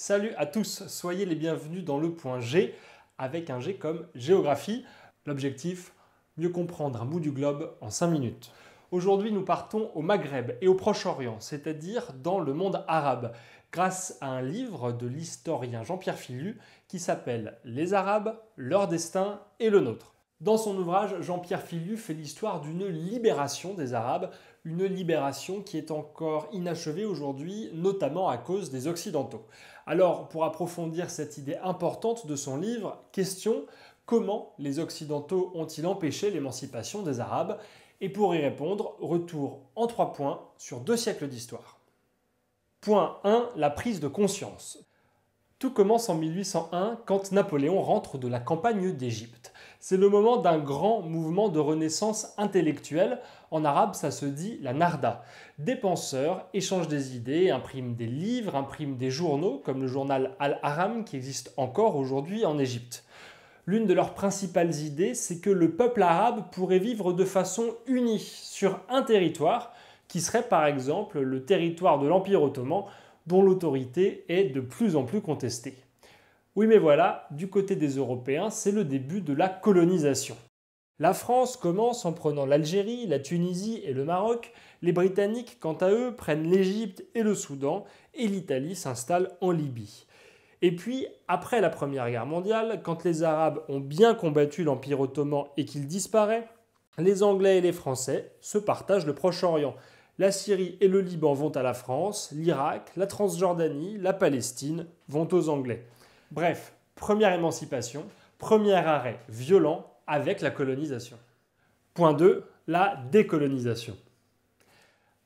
Salut à tous, soyez les bienvenus dans le point G, avec un G comme géographie. L'objectif, mieux comprendre un bout du globe en 5 minutes. Aujourd'hui, nous partons au Maghreb et au Proche-Orient, c'est-à-dire dans le monde arabe, grâce à un livre de l'historien Jean-Pierre Fillu qui s'appelle « Les Arabes, leur destin et le nôtre ». Dans son ouvrage, Jean-Pierre Fillu fait l'histoire d'une libération des Arabes, une libération qui est encore inachevée aujourd'hui, notamment à cause des Occidentaux. Alors, pour approfondir cette idée importante de son livre, question: comment les Occidentaux ont-ils empêché l'émancipation des Arabes? Et pour y répondre, retour en 3 points sur 2 siècles d'histoire. Point 1, la prise de conscience. Tout commence en 1801 quand Napoléon rentre de la campagne d'Égypte. C'est le moment d'un grand mouvement de renaissance intellectuelle. En arabe, ça se dit la narda. Des penseurs échangent des idées, impriment des livres, impriment des journaux, comme le journal Al-Haram qui existe encore aujourd'hui en Égypte. L'une de leurs principales idées, c'est que le peuple arabe pourrait vivre de façon unie sur un territoire, qui serait par exemple le territoire de l'Empire ottoman, dont l'autorité est de plus en plus contestée. Oui, mais voilà, du côté des Européens, c'est le début de la colonisation. La France commence en prenant l'Algérie, la Tunisie et le Maroc, les Britanniques, quant à eux, prennent l'Égypte et le Soudan, et l'Italie s'installe en Libye. Et puis, après la Première Guerre mondiale, quand les Arabes ont bien combattu l'Empire ottoman et qu'il disparaît, les Anglais et les Français se partagent le Proche-Orient. La Syrie et le Liban vont à la France, l'Irak, la Transjordanie, la Palestine vont aux Anglais. Bref, première émancipation, premier arrêt violent avec la colonisation. Point 2, la décolonisation.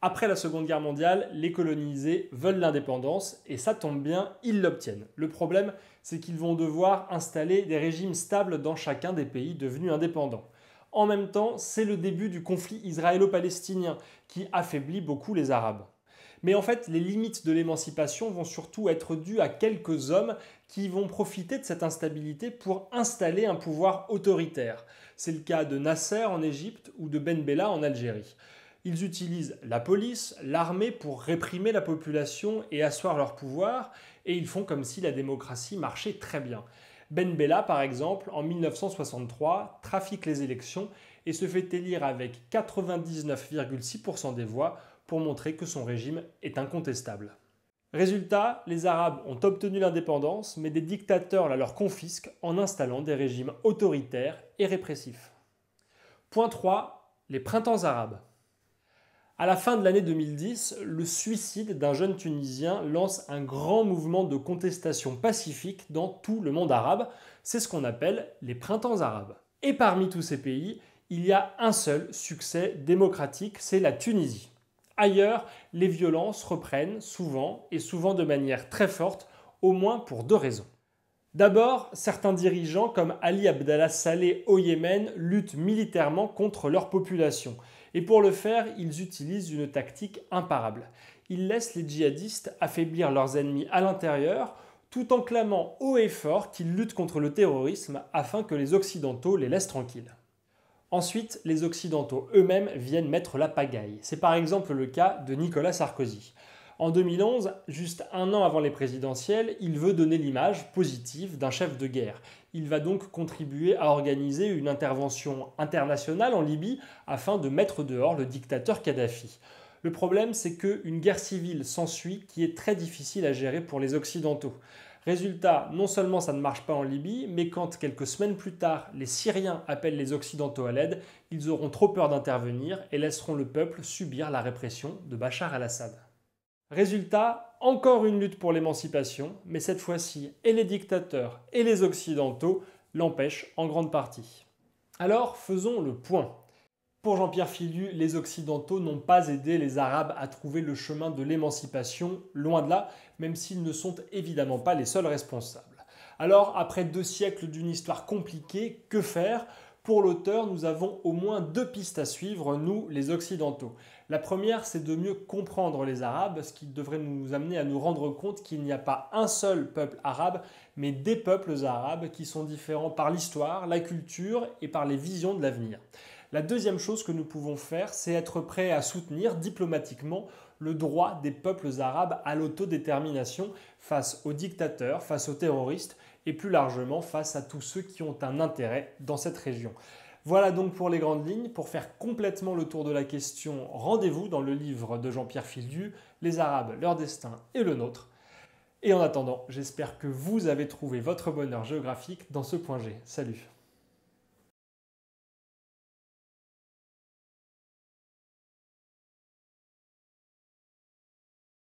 Après la Seconde Guerre mondiale, les colonisés veulent l'indépendance et ça tombe bien, ils l'obtiennent. Le problème, c'est qu'ils vont devoir installer des régimes stables dans chacun des pays devenus indépendants. En même temps, c'est le début du conflit israélo-palestinien qui affaiblit beaucoup les Arabes. Mais en fait, les limites de l'émancipation vont surtout être dues à quelques hommes qui vont profiter de cette instabilité pour installer un pouvoir autoritaire. C'est le cas de Nasser en Égypte ou de Ben Bella en Algérie. Ils utilisent la police, l'armée pour réprimer la population et asseoir leur pouvoir, et ils font comme si la démocratie marchait très bien. Ben Bella, par exemple, en 1963, trafique les élections et se fait élire avec 99,6% des voix pour montrer que son régime est incontestable. Résultat, les Arabes ont obtenu l'indépendance, mais des dictateurs la leur confisquent en installant des régimes autoritaires et répressifs. Point 3, les printemps arabes. À la fin de l'année 2010, le suicide d'un jeune Tunisien lance un grand mouvement de contestation pacifique dans tout le monde arabe. C'est ce qu'on appelle les printemps arabes. Et parmi tous ces pays, il y a un seul succès démocratique, c'est la Tunisie. Ailleurs, les violences reprennent souvent, et souvent de manière très forte, au moins pour 2 raisons. D'abord, certains dirigeants comme Ali Abdallah Saleh au Yémen luttent militairement contre leur population. Et pour le faire, ils utilisent une tactique imparable. Ils laissent les djihadistes affaiblir leurs ennemis à l'intérieur, tout en clamant haut et fort qu'ils luttent contre le terrorisme afin que les Occidentaux les laissent tranquilles. Ensuite, les Occidentaux eux-mêmes viennent mettre la pagaille. C'est par exemple le cas de Nicolas Sarkozy. En 2011, juste un an avant les présidentielles, il veut donner l'image positive d'un chef de guerre. Il va donc contribuer à organiser une intervention internationale en Libye afin de mettre dehors le dictateur Kadhafi. Le problème, c'est qu'une guerre civile s'ensuit qui est très difficile à gérer pour les Occidentaux. Résultat, non seulement ça ne marche pas en Libye, mais quand quelques semaines plus tard, les Syriens appellent les Occidentaux à l'aide, ils auront trop peur d'intervenir et laisseront le peuple subir la répression de Bachar el-Assad. Résultat, encore une lutte pour l'émancipation, mais cette fois-ci, et les dictateurs et les Occidentaux l'empêchent en grande partie. Alors, faisons le point. Pour Jean-Pierre Fillu, les Occidentaux n'ont pas aidé les Arabes à trouver le chemin de l'émancipation, loin de là, même s'ils ne sont évidemment pas les seuls responsables. Alors, après 2 siècles d'une histoire compliquée, que faire ? Pour l'auteur, nous avons au moins 2 pistes à suivre, nous, les Occidentaux. La première, c'est de mieux comprendre les Arabes, ce qui devrait nous amener à nous rendre compte qu'il n'y a pas un seul peuple arabe, mais des peuples arabes qui sont différents par l'histoire, la culture et par les visions de l'avenir. La deuxième chose que nous pouvons faire, c'est être prêt à soutenir diplomatiquement le droit des peuples arabes à l'autodétermination face aux dictateurs, face aux terroristes et plus largement face à tous ceux qui ont un intérêt dans cette région. Voilà donc pour les grandes lignes. Pour faire complètement le tour de la question, rendez-vous dans le livre de Jean-Pierre Filliu, Les Arabes, leur destin et le nôtre. Et en attendant, j'espère que vous avez trouvé votre bonheur géographique dans ce point G. Salut!